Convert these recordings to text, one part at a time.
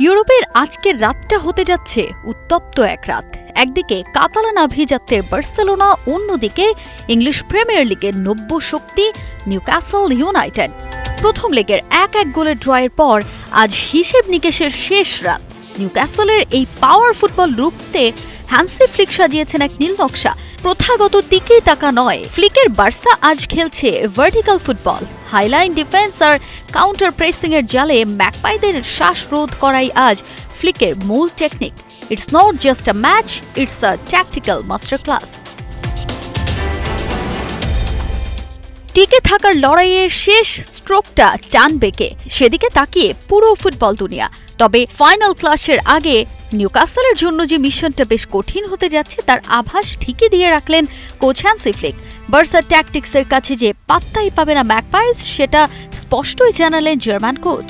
ইউরোপের আজকের রাতটা হতে যাচ্ছে উত্তপ্ত এক রাত। একদিকে কাতালান আভিজাত্যের বার্সেলোনা, অন্যদিকে ইংলিশ প্রিমিয়ার লিগের নব্য শক্তি নিউক্যাসল ইউনাইটেড। প্রথম লেগের ১-১ গোলের ড্রয়ের পর আজ হিসেব নিকেশের শেষ রাত। নিউক্যাসলের এই পাওয়ার ফুটবল রুখতে হ্যান্সি ফ্লিক সাজিয়েছেন এক নীল নকশা। প্রথাগত তিকে তাকা নয়, ফ্লিকের বার্সা আজ খেলছে ভার্টিক্যাল ফুটবল। হাইলাইন ডিফেন্স আর কাউন্টার প্রেসিং এর জালে ম্যাকপাইদের শ্বাসরোধ করাই আজ ফ্লিকের মূল technique. It's not just a match, it's a tactical master class. টিকে থাকার লড়াইয়ের শেষ স্ট্রোকটা টানবে কে, সেদিকে তাকিয়ে পুরো ফুটবল দুনিয়া। তবে ফাইনাল ক্লাসের আগে নিউক্যাসলের জন্য যে মিশনটা বেশ কঠিন হতে যাচ্ছে তার আভাস ঠিকই দিয়ে রাখলেন কোচ হ্যান্সি ফ্লিক। বার্সা ট্যাকটিক্সের কাছে যে পাত্তাই পাবে না ম্যাকপাইস, সেটা স্পষ্টই জানালেন জার্মান কোচ।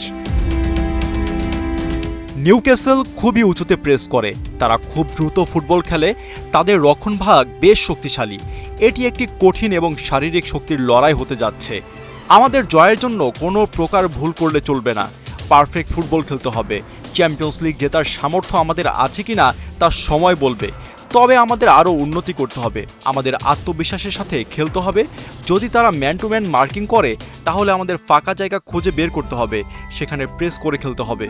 নিউক্যাসল খুবই উঁচুতে প্রেস করে, তারা খুব দ্রুত ফুটবল খেলে, তাদের রক্ষণভাগ বেশ শক্তিশালী। এটি একটি কঠিন এবং শারীরিক শক্তির লড়াই হতে যাচ্ছে। আমাদের জয়ের জন্য কোনো প্রকার ভুল করলে চলবে না, পারফেক্ট ফুটবল খেলতে হবে। চ্যাম্পিয়ন্স লিগ জেতার সামর্থ্য আমাদের আছে কিনা তা সময় বলবে, তবে আমাদের আরও উন্নতি করতে হবে, আমাদের আত্মবিশ্বাসের সাথে খেলতে হবে। যদি তারা ম্যান টু ম্যান মার্কিং করে তাহলে আমাদের ফাঁকা জায়গা খুঁজে বের করতে হবে, সেখানে প্রেস করে খেলতে হবে।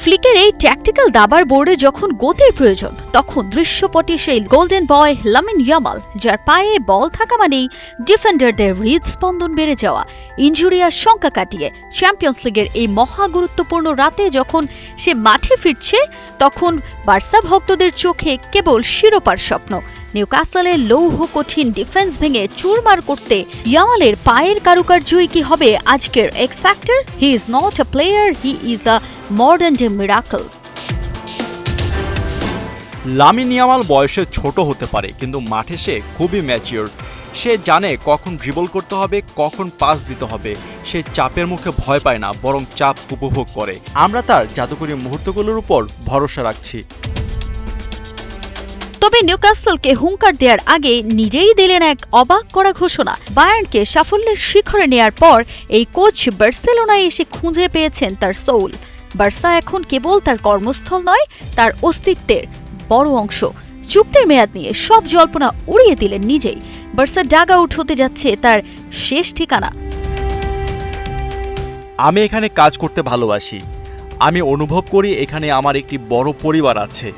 ফ্লিকের এই ট্যাকটিক্যাল দাবার বোর্ডে যখন গতির প্রয়োজন, তখন দৃশ্যপটে সেই গোল্ডেন বয় লামিন ইয়ামাল, যার পায়ে বল থাকা মানেই ডিফেন্ডারদের হৃদস্পন্দন বেড়ে যাওয়া। ইনজুরি আর শঙ্কা কাটিয়ে চ্যাম্পিয়ন্স লিগের এই মহা গুরুত্বপূর্ণ রাতে যখন সে মাঠে ফিরছে, তখন বার্সা ভক্তদের চোখে কেবল শিরোপার স্বপ্ন। নিউক্যাসলের লৌহ কঠিন ডিফেন্স ভেঙে চুরমার করতে ইয়ামালের পায়ের কারুকার্যই কি হবে আজকের x factor? He is not a player, he is a modern day miracle. Lamine Yamal বয়সে ছোট হতে পারে, কিন্তু মাঠে সে খুবই ম্যাচিওর। সে জানে কখন ড্রিবল করতে হবে, কখন পাস দিতে হবে। সে চাপের মুখে ভয় পায় না, বরং চাপ উপভোগ করে। আমরা তার জাদুকরী মুহূর্তগুলোর উপর ভরসা রাখছি। তবে নিউক্যাসলকে হুঙ্কার দেওয়ার আগে নিজেই দিলেন এক অবাক করা ঘোষণা। বায়ার্নকে সাফল্যের শিখরে নেয়ার পর এই কোচ বার্সেলোনায় এসে খুঁজে পেয়েছেন তার সোল। বার্সা এখন কেবল তার কর্মস্থল নয়, তার অস্তিত্বের বড় অংশ। চুক্তির মেয়াদ নিয়ে সব জল্পনা উড়িয়ে দিলেন নিজেই। বার্সা ডাগ আউট হতে যাচ্ছে তার শেষ ঠিকানা। আমি এখানে কাজ করতে ভালোবাসি। আমি অনুভব করি এখানে আমার একটি বড় পরিবার আছে।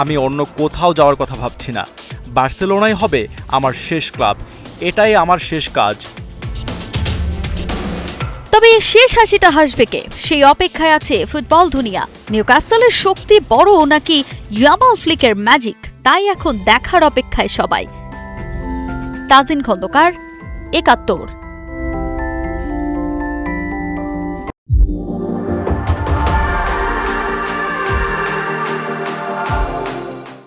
আমি অন্য কোথাও যাওয়ার কথা ভাবছি না। বার্সেলোনাই হবে আমার শেষ ক্লাব, এটাই আমার শেষ কাজ। তবে শেষ হাসিটা হাসবে কে, সেই অপেক্ষায় আছে ফুটবল দুনিয়া। নিউক্যাসলের শক্তি বড় নাকি ইয়ামাল ফ্লিকের ম্যাজিক, তাই এখন দেখার অপেক্ষায় সবাই। তাজিন খন্দকার, ৭১।